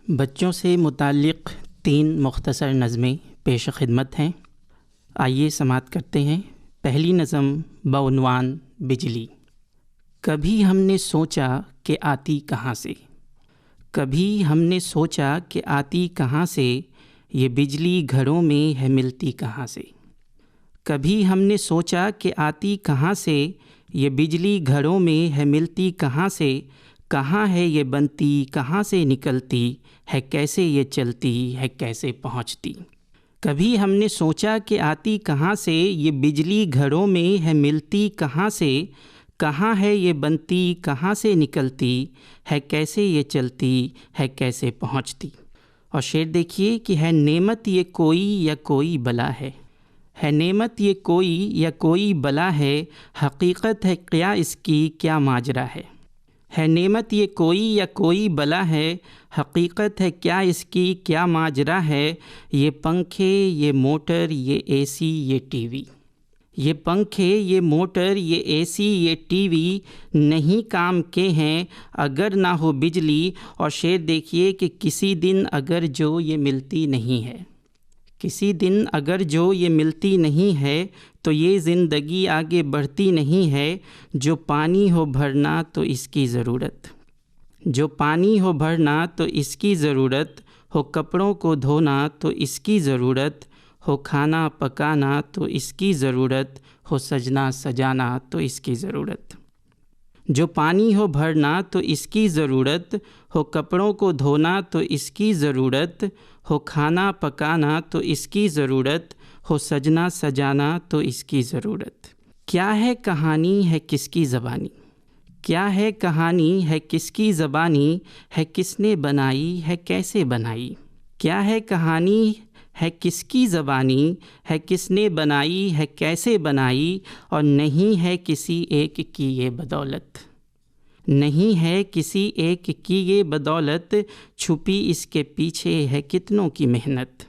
بچوں سے متعلق 3 مختصر نظمیں پیش خدمت ہیں، آئیے سماعت کرتے ہیں۔ پہلی نظم بعنوان بجلی۔ کبھی ہم نے سوچا کہ آتی کہاں سے، کبھی ہم نے سوچا کہ آتی کہاں سے، یہ بجلی گھروں میں ہے ملتی کہاں سے۔ کبھی ہم نے سوچا کہ آتی کہاں سے، یہ بجلی گھروں میں ہے ملتی کہاں سے، کہاں ہے یہ بنتی، کہاں سے نکلتی ہے، کیسے یہ چلتی ہے، کیسے پہنچتی۔ کبھی ہم نے سوچا کہ آتی کہاں سے، یہ بجلی گھروں میں ہے ملتی کہاں سے، کہاں ہے یہ بنتی، کہاں سے نکلتی ہے، کیسے یہ چلتی ہے، کیسے پہنچتی۔ اور شعر دیکھیے کہ ہے نعمت یہ کوئی یا کوئی بلا ہے نعمت یہ کوئی یا کوئی بلا ہے، حقیقت ہے کیا اس کی کیا ماجرا ہے نعمت یہ کوئی یا کوئی بلا ہے، حقیقت ہے کیا اس کی کیا ماجرا ہے۔ یہ پنکھے یہ موٹر یہ اے سی یہ ٹی وی، یہ پنکھے یہ موٹر یہ اے سی یہ ٹی وی نہیں کام کے ہیں اگر نہ ہو بجلی۔ اور شعر دیکھیے کہ کسی دن اگر جو یہ ملتی نہیں ہے، کسی دن اگر جو یہ ملتی نہیں ہے، تو یہ زندگی آگے بڑھتی نہیں ہے۔ جو پانی ہو بھرنا تو اس کی ضرورت، جو پانی ہو بھرنا تو اس کی ضرورت، ہو کپڑوں کو دھونا تو اس کی ضرورت، ہو کھانا پکانا تو اس کی ضرورت، ہو سجنا سجانا تو اس کی ضرورت۔ جو پانی ہو بھرنا تو اس کی ضرورت، ہو کپڑوں کو دھونا تو اس کی ضرورت، ہو کھانا پکانا تو اس کی ضرورت، ہو سجنا سجانا تو اس کی ضرورت۔ کیا ہے کہانی ہے کس کی زبانی، کیا ہے کہانی ہے کس کی زبانی، ہے کس نے بنائی ہے کیسے بنائی۔ کیا ہے کہانی ہے کس کی زبانی، ہے کس نے بنائی ہے کیسے بنائی، اور نہیں ہے کسی ایک کی یہ بدولت، نہیں ہے کسی ایک کی یہ بدولت، چھپی اس کے پیچھے ہے کتنوں کی محنت۔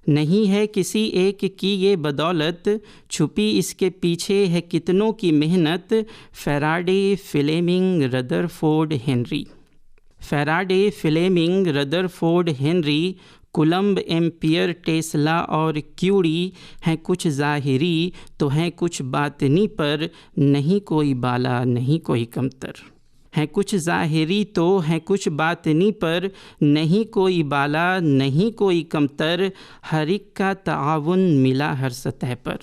نہیں ہے کسی ایک کی یہ بدولت، چھپی اس کے پیچھے ہے کتنوں کی محنت۔ Faraday Fleming Rutherford Henry, Faraday Fleming Rutherford Henry, Coulomb Ampere Tesla اور کیوری، ہیں کچھ ظاہری تو ہیں کچھ باطنی پر، نہیں کوئی بالا نہیں کوئی کمتر۔ ہیں کچھ ظاہری تو ہیں کچھ باطنی پر، نہیں کوئی بالا نہیں کوئی کمتر۔ ہر ایک کا تعاون ملا ہر سطح پر،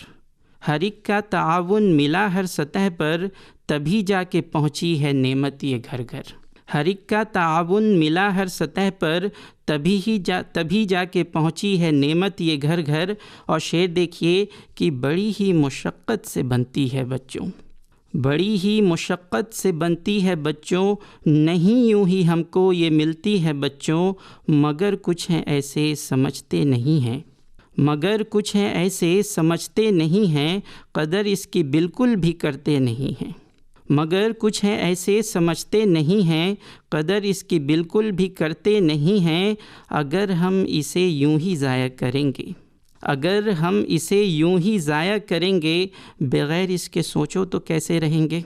ہر ایک کا تعاون ملا ہر سطح پر، تبھی جا کے پہنچی ہے نعمت یہ گھر گھر۔ ہر ایک کا تعاون ملا ہر سطح پر، تبھی جا کے پہنچی ہے نعمت یہ گھر گھر۔ اور شعر دیکھیے کہ بڑی ہی مشقت سے بنتی ہے بچوں، بڑی ہی مشقت سے بنتی ہے بچوں، نہیں یوں ہی ہم کو یہ ملتی ہے بچوں، مگر کچھ ہیں ایسے سمجھتے نہیں ہیں، مگر کچھ ہیں ایسے سمجھتے نہیں ہیں، قدر اس کی بالکل بھی کرتے نہیں ہیں۔ مگر کچھ ہیں ایسے سمجھتے نہیں ہیں، قدر اس کی بالکل بھی کرتے نہیں ہیں۔ اگر ہم اسے یوں ہی ضائع کریں گے، اگر ہم اسے یوں ہی ضائع کریں گے، بغیر اس کے سوچو تو کیسے رہیں گے۔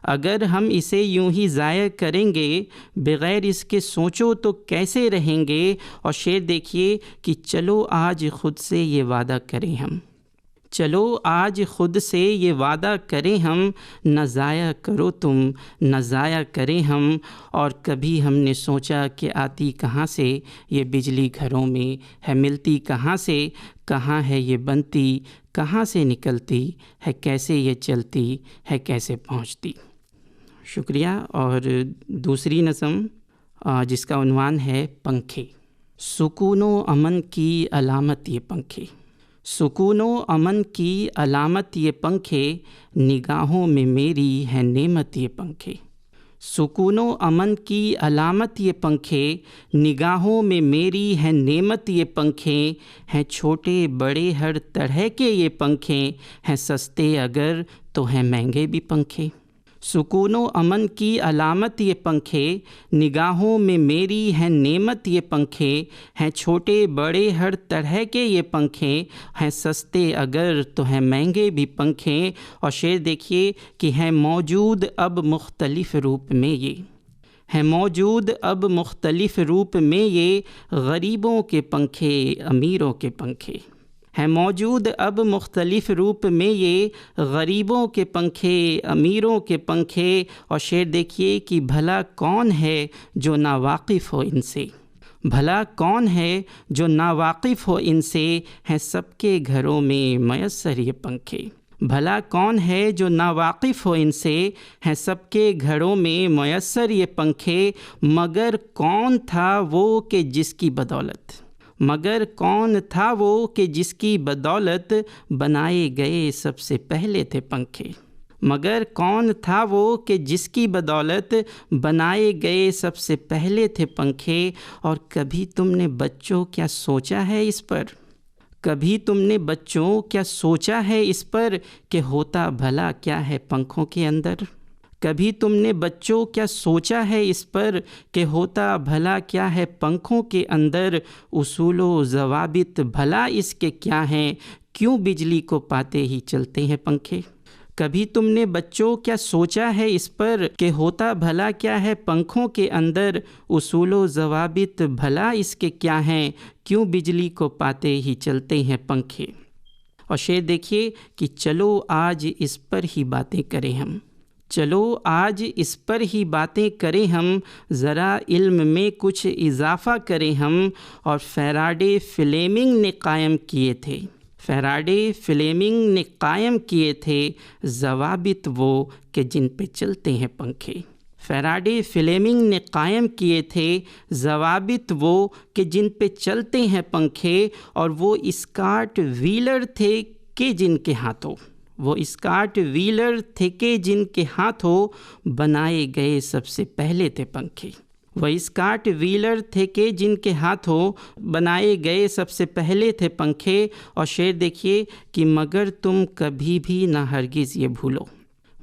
اگر ہم اسے یوں ہی ضائع کریں گے، بغیر اس کے سوچو تو کیسے رہیں گے۔ اور شعر دیکھیے کہ چلو آج خود سے یہ وعدہ کریں ہم، چلو آج خود سے یہ وعدہ کریں ہم، نہ ضائع کرو تم نہ ضائع کریں ہم۔ اور کبھی ہم نے سوچا کہ آتی کہاں سے، یہ بجلی گھروں میں ہے ملتی کہاں سے، کہاں ہے یہ بنتی، کہاں سے نکلتی ہے، کیسے یہ چلتی ہے، کیسے پہنچتی۔ شکریہ۔ اور دوسری نظم جس کا عنوان ہے پنکھے۔ سکون و امن کی علامت یہ پنکھے، سکون و امن کی علامت یہ پنکھے، نگاہوں میں میری ہے نعمت یہ پنکھے۔ سکون و امن کی علامت یہ پنکھے، نگاہوں میں میری ہے نعمت یہ پنکھے، ہیں چھوٹے بڑے ہر طرح کے یہ پنکھے، ہیں سستے اگر تو ہیں مہنگے بھی پنکھے۔ سکون و امن کی علامت یہ پنکھے، نگاہوں میں میری ہے نعمت یہ پنکھے، ہیں چھوٹے بڑے ہر طرح کے یہ پنکھے، ہیں سستے اگر تو ہیں مہنگے بھی پنکھے۔ اور شعر دیکھیے کہ ہیں موجود اب مختلف روپ میں یہ، ہیں موجود اب مختلف روپ میں یہ غریبوں کے پنکھے امیروں کے پنکھے، ہیں موجود اب مختلف روپ میں یہ غریبوں کے پنکھے امیروں کے پنکھے۔ اور شعر دیکھیے کہ بھلا کون ہے جو ناواقف ہو ان سے، بھلا کون ہے جو ناواقف ہو ان سے، ہیں سب کے گھروں میں میسر یہ پنکھے۔ بھلا کون ہے جو ناواقف ہو ان سے، ہیں سب کے گھروں میں میسر یہ پنکھے۔ مگر کون تھا وہ کہ جس کی بدولت، مگر کون تھا وہ کہ جس کی بدولت بنائے گئے سب سے پہلے تھے پنکھے، مگر کون تھا وہ کہ جس کی بدولت بنائے گئے سب سے پہلے تھے پنکھے۔ اور کبھی تم نے بچوں کیا سوچا ہے اس پر، کبھی تم نے بچوں کیا سوچا ہے اس پر کہ ہوتا بھلا کیا ہے پنکھوں کے اندر، کبھی تم نے بچوں کیا سوچا ہے اس پر کہ ہوتا بھلا کیا ہے پنکھوں کے اندر۔ اصول و ضوابط بھلا اس کے کیا ہیں، کیوں بجلی کو پاتے ہی چلتے ہیں پنکھے۔ کبھی تم نے بچوں کیا سوچا ہے اس پر کہ ہوتا بھلا کیا ہے پنکھوں کے اندر، اصول و ضوابط بھلا اس کے کیا ہیں، کیوں بجلی کو پاتے ہی چلتے ہیں پنکھے۔ اور شعر دیکھیے کہ چلو آج اس پر ہی باتیں کریں ہم، چلو آج اس پر ہی باتیں کریں ہم، ذرا علم میں کچھ اضافہ کریں ہم۔ اور فیراڈے فلیمنگ نے قائم کیے تھے، فیراڈے فلیمنگ نے قائم کیے تھے ضوابط وہ کہ جن پہ چلتے ہیں پنکھے۔ فیراڈے فلیمنگ نے قائم کیے تھے ضوابط وہ کہ جن پہ چلتے ہیں پنکھے۔ اور وہ اسکاٹ ویلر تھے کہ جن کے ہاتھوں، وہ اسکاٹ ویلر تھے کہ جن کے ہاتھوں بنائے گئے سب سے پہلے تھے پنکھے، وہ اسکاٹ ویلر تھے کہ جن کے ہاتھوں بنائے گئے سب سے پہلے تھے پنکھے۔ اور شعر دیکھیے کہ مگر تم کبھی بھی نہ ہرگز یہ بھولو،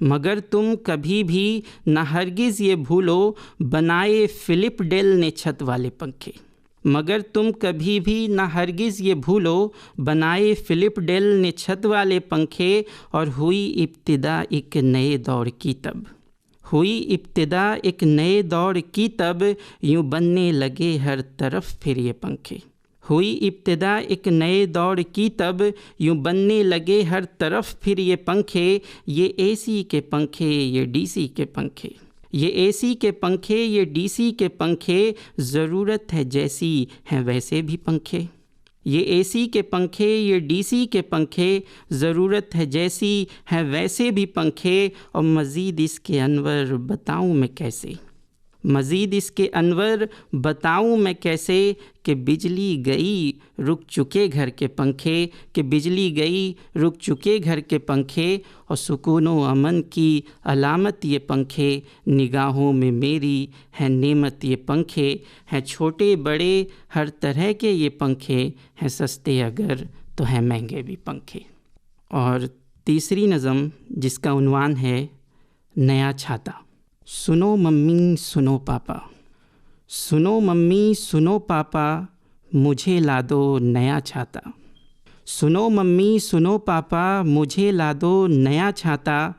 مگر تم کبھی بھی نہ ہرگز یہ بھولو، بنائے فلپ ڈیل نے چھت والے پنکھے، مگر تم کبھی بھی نہ ہرگز یہ بھولو، بنائے فلپ ڈیل نے چھت والے پنکھے۔ اور ہوئی ابتدا ایک نئے دور کی تب، ہوئی ابتدا ایک نئے دور کی تب، یوں بننے لگے ہر طرف پھر یہ پنکھے، ہوئی ابتدا ایک نئے دور کی تب، یوں بننے لگے ہر طرف پھر یہ پنکھے۔ یہ اے سی کے پنکھے، یہ ڈی سی کے پنکھے، یہ اے سی کے پنکھے، یہ ڈی سی کے پنکھے، ضرورت ہے جیسی ہیں ویسے بھی پنکھے، یہ اے سی کے پنکھے، یہ ڈی سی کے پنکھے، ضرورت ہے جیسی ہیں ویسے بھی پنکھے۔ اور مزید اس کے انور بتاؤں میں کیسے، مزید اس کے انور بتاؤں میں کیسے، کہ بجلی گئی رک چکے گھر کے پنکھے، کہ بجلی گئی رک چکے گھر کے پنکھے۔ اور سکون و امن کی علامت یہ پنکھے، نگاہوں میں میری ہے نعمت یہ پنکھے، ہیں چھوٹے بڑے ہر طرح کے یہ پنکھے، ہیں سستے اگر تو ہیں مہنگے بھی پنکھے۔ اور تیسری نظم جس کا عنوان ہے نیا چھاتا۔ سنو ممی سنو پاپا، سنو ممی سنو پاپا، مجھے لا دو نیا چھاتا، سنو ممی سنو پاپا، مجھے لا دو نیا چھاتا،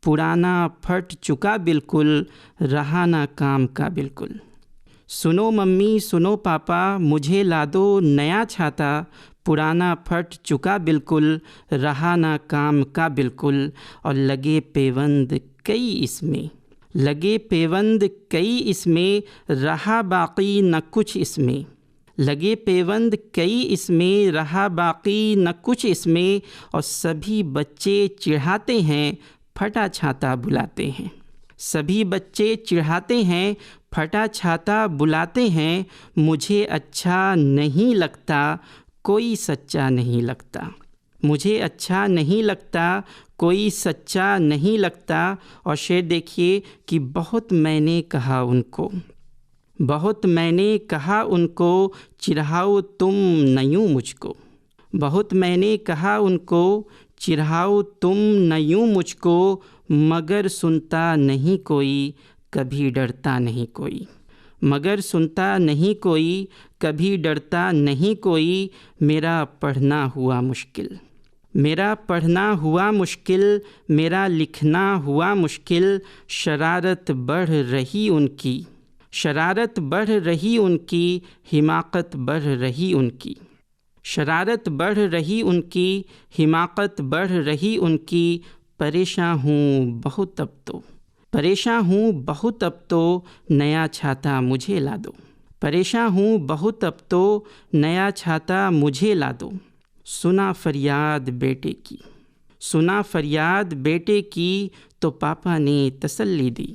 پرانا پھٹ چکا بالکل، رہا نہ کام کا بالکل۔ سنو ممی سنو پاپا، مجھے لا دو نیا چھاتا، پرانا پھٹ چکا بالکل، رہا نہ کام کا بالکل۔ اور لگے پیوند کئی اس میں، لگے پیوند کئی اس میں، رہا باقی نہ کچھ اس میں، لگے پیوند کئی اس میں، رہا باقی نہ کچھ اس میں۔ اور سبھی بچے چڑھاتے ہیں پھٹا چھاتا بلاتے ہیں، سبھی بچے چڑھاتے ہیں پھٹا چھاتا بلاتے ہیں، مجھے اچھا نہیں لگتا کوئی سچا نہیں لگتا، مجھے اچھا نہیں لگتا کوئی سچا نہیں لگتا۔ اور شعر دیکھیے کہ بہت میں نے کہا ان کو، بہت میں نے کہا ان کو، چڑھاؤ تم نہ یوں مجھ کو، بہت میں نے کہا ان کو، چڑھاؤ تم نہ یوں مجھ کو، مگر سنتا نہیں کوئی کبھی ڈرتا نہیں کوئی، مگر سنتا نہیں کوئی کبھی ڈرتا نہیں کوئی۔ میرا پڑھنا ہوا مشکل، میرا پڑھنا ہوا مشکل، میرا لکھنا ہوا مشکل، شرارت بڑھ رہی ان کی، شرارت بڑھ رہی ان کی، حماقت بڑھ رہی ان کی، شرارت بڑھ رہی ان کی، حماقت بڑھ رہی ان کی، پریشاں ہوں بہت اب تو، پریشاں ہوں بہت اب تو، نیا چھاتا مجھے لا دو، پریشاں ہوں بہت اب تو، نیا چھاتا مجھے لا دو۔ سنا فریاد بیٹے کی، سنا فریاد بیٹے کی، تو پاپا نے تسلی دی،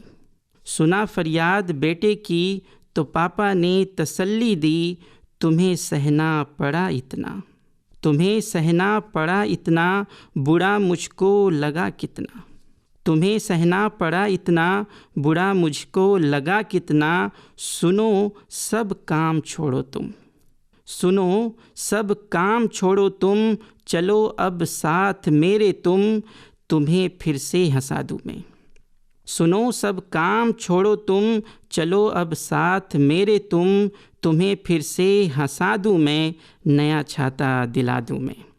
سنا فریاد بیٹے کی، تو پاپا نے تسلی دی، تمہیں سہنا پڑا اتنا، تمہیں سہنا پڑا اتنا، برا مجھ کو لگا کتنا، تمہیں سہنا پڑا اتنا، برا مجھ کو لگا کتنا، سنو سب کام چھوڑو تم، سنو سب کام چھوڑو تم، چلو اب ساتھ میرے تم، تمہیں پھر سے ہنسا دوں میں، سنو سب کام چھوڑو تم، چلو اب ساتھ میرے تم، تمہیں پھر سے ہنسا دوں میں، نیا چھاتا دلا دوں میں۔